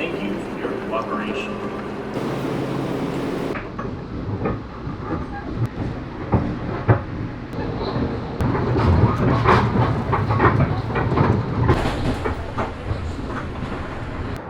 Thank you for your cooperation.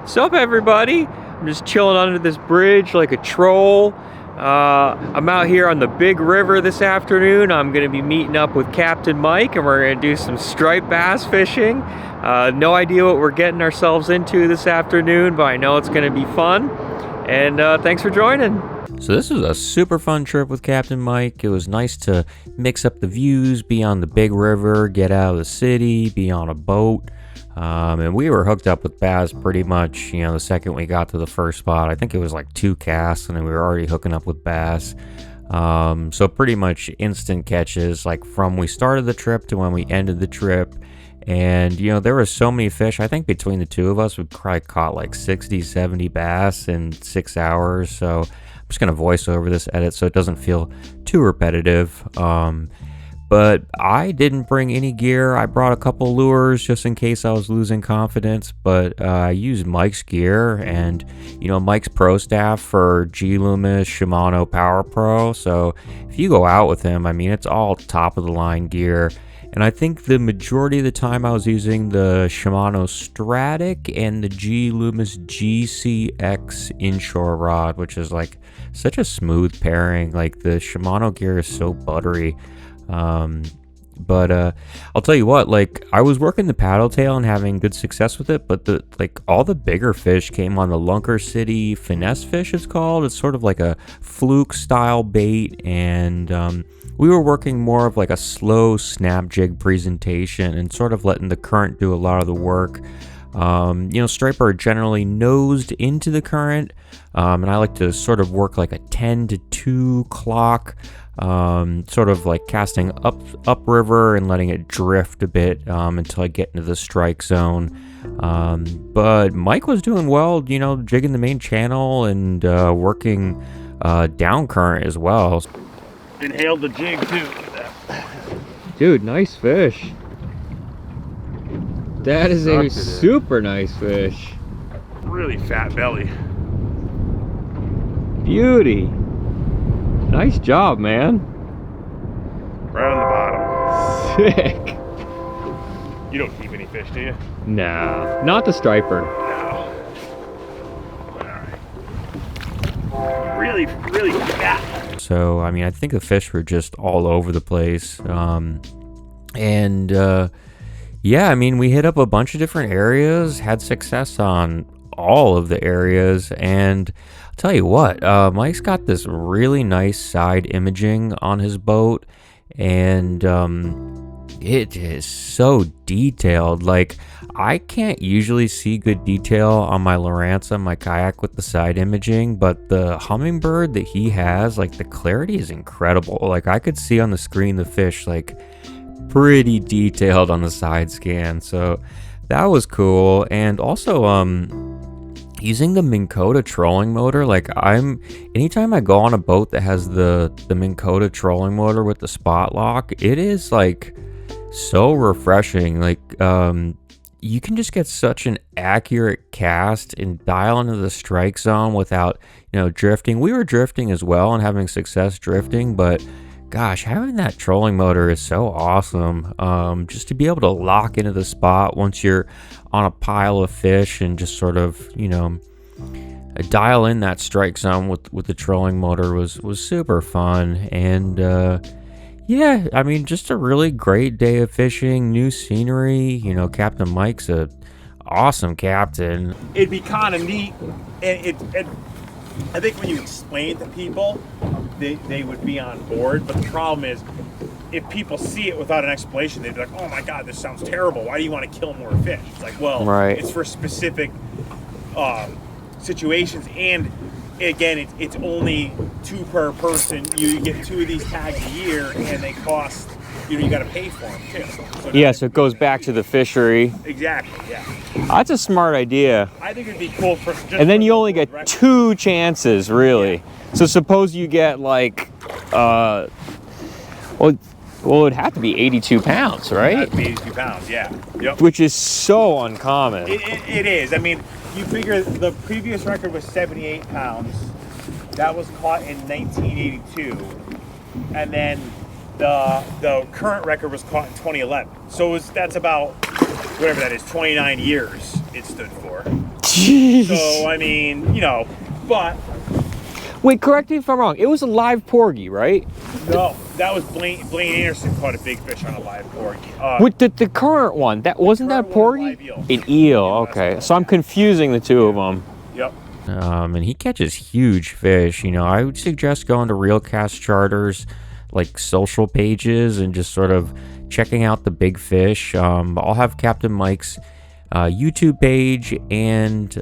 Sup everybody? I'm just chilling under this bridge like a troll. I'm out here on the big river this afternoon. I'm gonna be meeting up with Captain Mike and we're gonna do some striped bass fishing. No idea what we're getting ourselves into this afternoon, but I know it's gonna be fun. And thanks for joining. So this was a super fun trip with Captain Mike. It was nice to mix up the views, be on the big river, get out of the city, be on a boat. And we were hooked up with bass pretty much, the second we got to the first spot. I think it was like 2 casts and we were already hooking up with bass. So pretty much instant catches, like from we started the trip to when we ended the trip. And, there were so many fish. I think between the two of us, we probably caught like 60, 70 bass in 6 hours. So I'm just going to voice over this edit so it doesn't feel too repetitive. But I didn't bring any gear. I brought a couple lures just in case I was losing confidence, but I used Mike's gear and, Mike's Pro Staff for G Loomis Shimano Power Pro. So if you go out with him, it's all top of the line gear. And I think the majority of the time I was using the Shimano Stratic and the G Loomis GCX inshore rod, which is like such a smooth pairing. Like the Shimano gear is so buttery. But I'll tell you what, like I was working the paddle tail and having good success with it, but all the bigger fish came on the Lunker City finesse fish, it's called. It's sort of like a fluke style bait, and we were working more of like a slow snap jig presentation and sort of letting the current do a lot of the work. Striper are generally nosed into the current, and I like to sort of work like a 10 to 2 clock, sort of like casting upriver and letting it drift a bit until I get into the strike zone. But Mike was doing well, jigging the main channel and working down current as well. Inhaled the jig too. Look at that. Dude, nice fish. That is a super nice fish. Really fat belly. Beauty. Nice job, man. Right on the bottom. Sick. You don't keep any fish, do you? Nah, not the striper. No. Alright. Really, really fat. So, I think the fish were just all over the place. We hit up a bunch of different areas, had success on all of the areas, and I'll tell you what, Mike's got this really nice side imaging on his boat, and it is so detailed. Like, I can't usually see good detail on my Loranza, my kayak with the side imaging, but the Humminbird that he has, like, the clarity is incredible. Like, I could see on the screen the fish, like, pretty detailed on the side scan, so that was cool. And also using the Minn Kota trolling motor, like anytime I go on a boat that has the Minn Kota trolling motor with the spot lock, it is like so refreshing. Like you can just get such an accurate cast and dial into the strike zone without drifting. We were drifting as well and having success drifting, but gosh, having that trolling motor is so awesome. Just to be able to lock into the spot once you're on a pile of fish and just sort of, dial in that strike zone with the trolling motor was super fun. And just a really great day of fishing, new scenery. Captain Mike's a awesome captain. It'd be kind of neat, and I think when you explain it to people, they would be on board. But the problem is, if people see it without an explanation, they'd be like, "Oh my God, this sounds terrible. Why do you want to kill more fish?" It's like, well, right. It's for specific situations, and again, it's only 2 per person. You get 2 of these tags a year, and they cost. You got to pay for them too. So it goes back to the fishery. Exactly. Yeah. That's a smart idea. I think it'd be cool for. And then you only get 2 chances, really. Yeah. So suppose you get like, it would have to be 82 pounds, right? It would have to be 82 pounds, yeah. Yep. Which is so uncommon. It is. you figure the previous record was 78 pounds. That was caught in 1982, and then the current record was caught in 2011. So that's about whatever that is, 29 years it stood for. Jeez. So I mean, but Wait, correct me if I'm wrong. It was a live porgy, right? no, that was Blaine Anderson caught a big fish on a live porgy. With the current one, that wasn't that porgy? Live eel. An eel. Okay, so I'm confusing the two of them. Yep. And he catches huge fish. I would suggest going to Reelcast Charters, like social pages, and just sort of checking out the big fish. I'll have Captain Mike's YouTube page and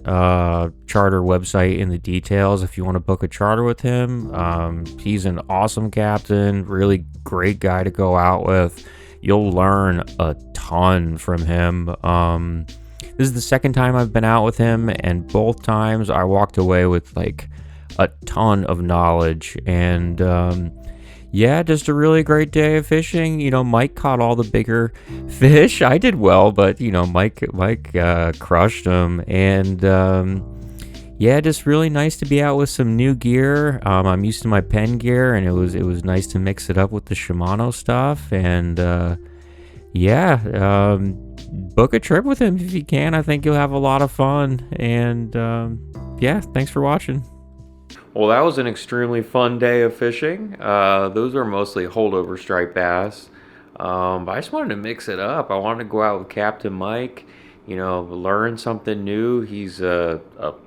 charter website in the details if you want to book a charter with him. He's an awesome captain, really great guy to go out with. You'll learn a ton from him. This is the second time I've been out with him, and both times I walked away with like a ton of knowledge. And yeah, just a really great day of fishing. Mike caught all the bigger fish. I did well, but Mike crushed them. And yeah, just really nice to be out with some new gear. I'm used to my Penn gear, and it was nice to mix it up with the Shimano stuff. And yeah, book a trip with him if you can. I think you'll have a lot of fun. And yeah, thanks for watching. Well, that was an extremely fun day of fishing. Those are mostly holdover striped bass. But I just wanted to mix it up. I wanted to go out with Captain Mike, learn something new. He's a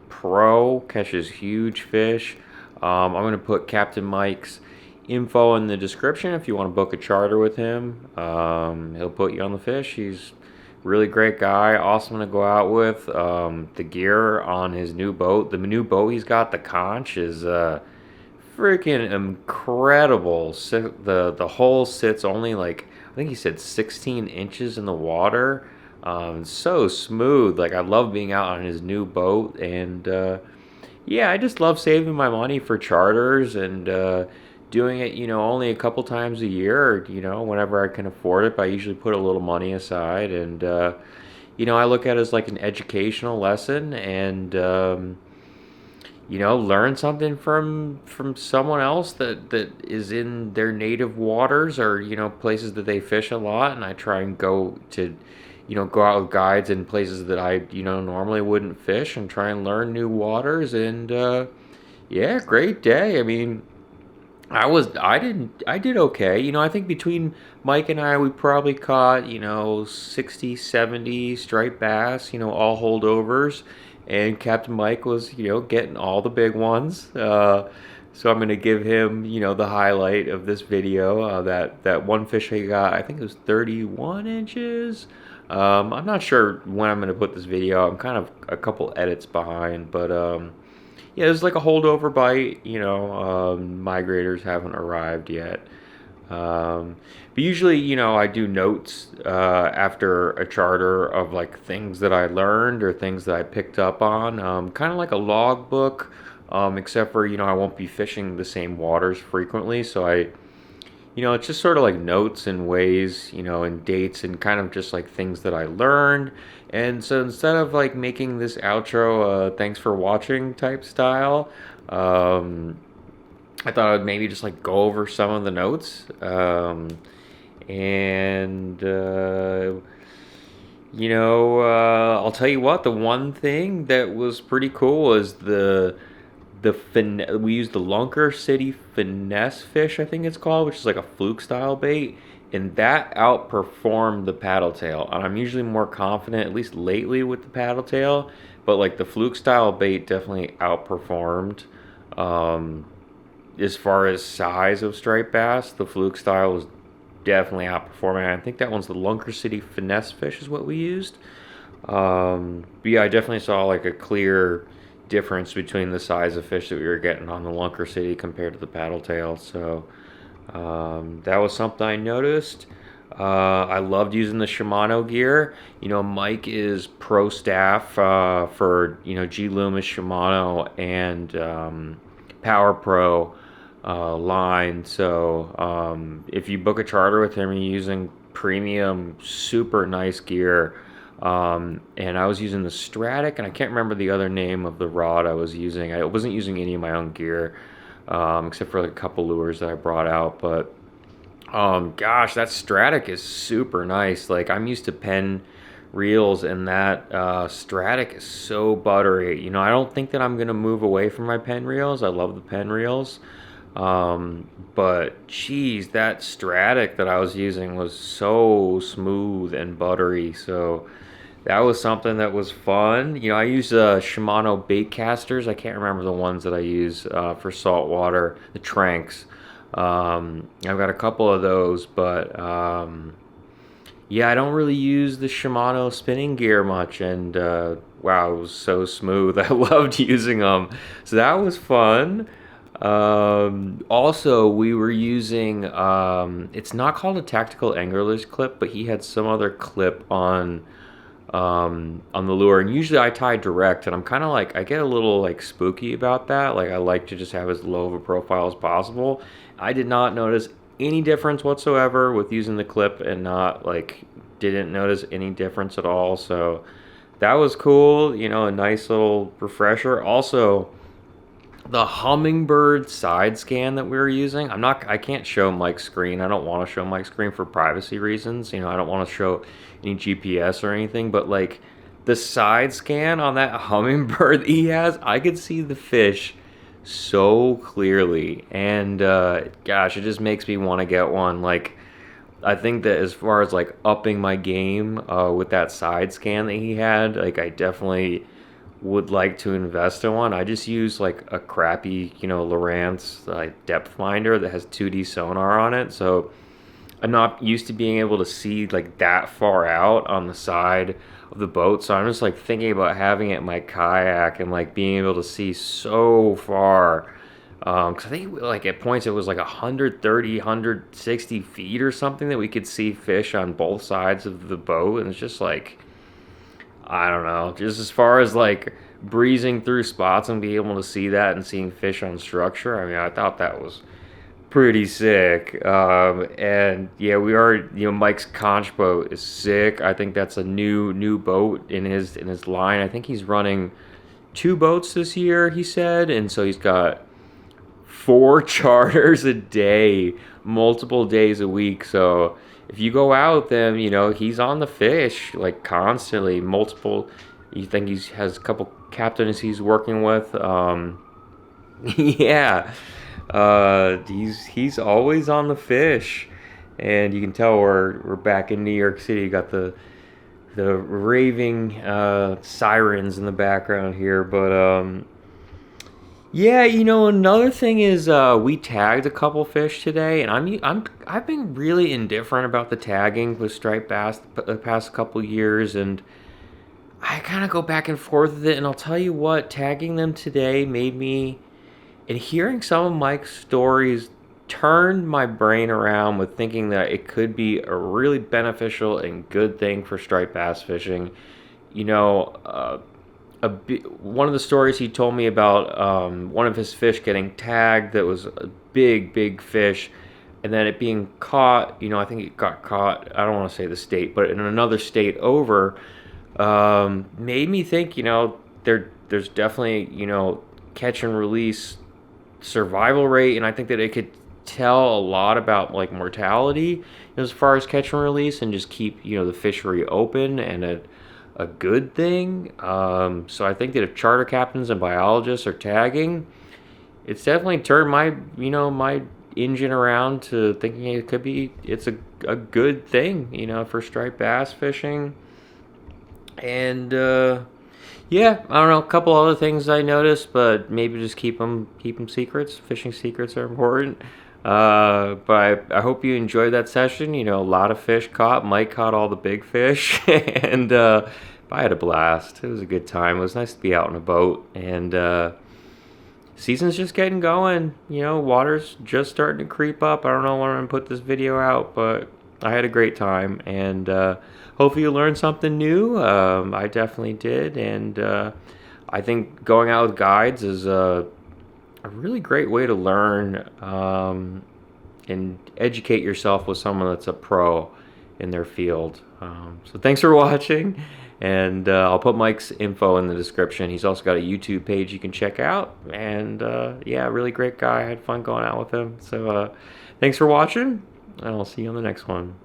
pro, catches huge fish. I'm going to put Captain Mike's info in the description if you want to book a charter with him. He'll put you on the fish. He's really great guy, awesome to go out with. The gear on his new boat, the new boat he's got, the conch, is freaking incredible. The hull sits only like, I think he said 16 inches in the water. So smooth. Like, I love being out on his new boat. And yeah, I just love saving my money for charters and doing it, only a couple times a year, whenever I can afford it. But I usually put a little money aside, and I look at it as like an educational lesson, and learn something from someone else that is in their native waters, or places that they fish a lot. And I try and go out with guides in places that I normally wouldn't fish, and try and learn new waters. And yeah, great day. I mean, I did okay. I think between Mike and I, we probably caught, 60, 70 striped bass, all holdovers. And Captain Mike was, getting all the big ones. So I'm going to give him, the highlight of this video. That one fish he got, I think it was 31 inches. I'm not sure when I'm going to put this video. I'm kind of a couple edits behind, but yeah, it was like a holdover bite. Migrators haven't arrived yet. But usually, I do notes after a charter of like things that I learned or things that I picked up on. Kind of like a log book, except for, I won't be fishing the same waters frequently. So it's just sort of like notes and ways, and dates, and kind of just like things that I learned. And so instead of like making this outro thanks for watching type style, I thought I'd maybe just like go over some of the notes. I'll tell you what, the one thing that was pretty cool is we used the Lunker City finesse fish, I think it's called, which is like a fluke style bait, and that outperformed the paddle tail. And I'm usually more confident, at least lately, with the paddle tail, but like the fluke style bait definitely outperformed. As far as size of striped bass, the fluke style was definitely outperforming. I think that one's the Lunker City finesse fish is what we used. But yeah, I definitely saw like a clear difference between the size of fish that we were getting on the Lunker City compared to the paddle tail. So that was something I noticed. I loved using the Shimano gear. Mike is pro staff for G Loomis Shimano and Power Pro line. So if you book a charter with him, you're using premium, super nice gear. And I was using the Stratic, and I can't remember the other name of the rod I was using. I wasn't using any of my own gear, except for like a couple lures that I brought out. But gosh, that Stratic is super nice. Like, I'm used to Penn reels, and that Stratic is so buttery. You know, I don't think that I'm gonna move away from my Penn reels. I love the Penn reels. But geez, that Stratic that I was using was so smooth and buttery. So that was something that was fun. You know, I use Shimano bait casters. I can't remember the ones that I use for saltwater, the Tranks. I've got a couple of those, but yeah, I don't really use the Shimano spinning gear much, and wow, it was so smooth. I loved using them. So that was fun. Also, we were using, it's not called a tactical angler's clip, but he had some other clip on the lure, and usually I tie direct, and I'm kind of like, I get a little like spooky about that. Like, I like to just have as low of a profile as possible. I did not notice any difference whatsoever with using the clip, and not like, didn't notice any difference at all. So that was cool, you know, a nice little refresher. Also, the Humminbird side scan that we were using, I can't show Mike's screen. I don't want to show Mike's screen for privacy reasons. You know, I don't want to show any GPS or anything, but like the side scan on that Humminbird that he has, I could see the fish so clearly, and gosh, it just makes me want to get one. Like, I think that as far as like upping my game with that side scan that he had, like, I definitely would like to invest in one. I just use like a crappy, you know, Lowrance like depth finder that has 2D sonar on it, so I'm not used to being able to see like that far out on the side of the boat. So I'm just like thinking about having it in my kayak and like being able to see so far. Because I think like at points it was like 130, 160 feet or something that we could see fish on both sides of the boat. And it's just like, I don't know, just as far as like breezing through spots and being able to see that and seeing fish on structure, I mean, I thought that was pretty sick. And yeah, we are, you know, Mike's conch boat is sick. I think that's a new boat in his line. I think he's running 2 boats this year, he said, and so he's got 4 charters a day, multiple days a week. So if you go out with him, you know, he's on the fish like constantly, multiple. You think he has a couple captains he's working with. Yeah, he's always on the fish, and you can tell we're back in New York City. You got the raving sirens in the background here, but yeah, you know, another thing is we tagged a couple fish today, and I've been really indifferent about the tagging with striped bass the past couple years, and I kind of go back and forth with it. And I'll tell you what, tagging them today made me, and hearing some of Mike's stories turned my brain around with thinking that it could be a really beneficial and good thing for striped bass fishing. You know, one of the stories he told me about one of his fish getting tagged that was a big fish, and then it being caught, you know, I think it got caught, I don't want to say the state, but in another state over, made me think, you know, there's definitely, you know, catch and release survival rate, and I think that it could tell a lot about like mortality as far as catch and release, and just keep, you know, the fishery open and a good thing. So I think that if charter captains and biologists are tagging, it's definitely turned my, you know, my engine around to thinking it's a good thing, you know, for striped bass fishing. And yeah, I don't know, a couple other things I noticed, but maybe just keep them secrets. Fishing secrets are important. But I hope you enjoyed that session. You know, a lot of fish caught. Mike caught all the big fish, and I had a blast. It was a good time. It was nice to be out on a boat, and season's just getting going. You know, water's just starting to creep up. I don't know when I'm gonna put this video out, but I had a great time, and hopefully you learned something new. I definitely did, and I think going out with guides is a really great way to learn and educate yourself with someone that's a pro. in their field. So thanks for watching, and I'll put Mike's info in the description. He's also got a YouTube page you can check out, and yeah, really great guy. I had fun going out with him. So thanks for watching, and I'll see you on the next one.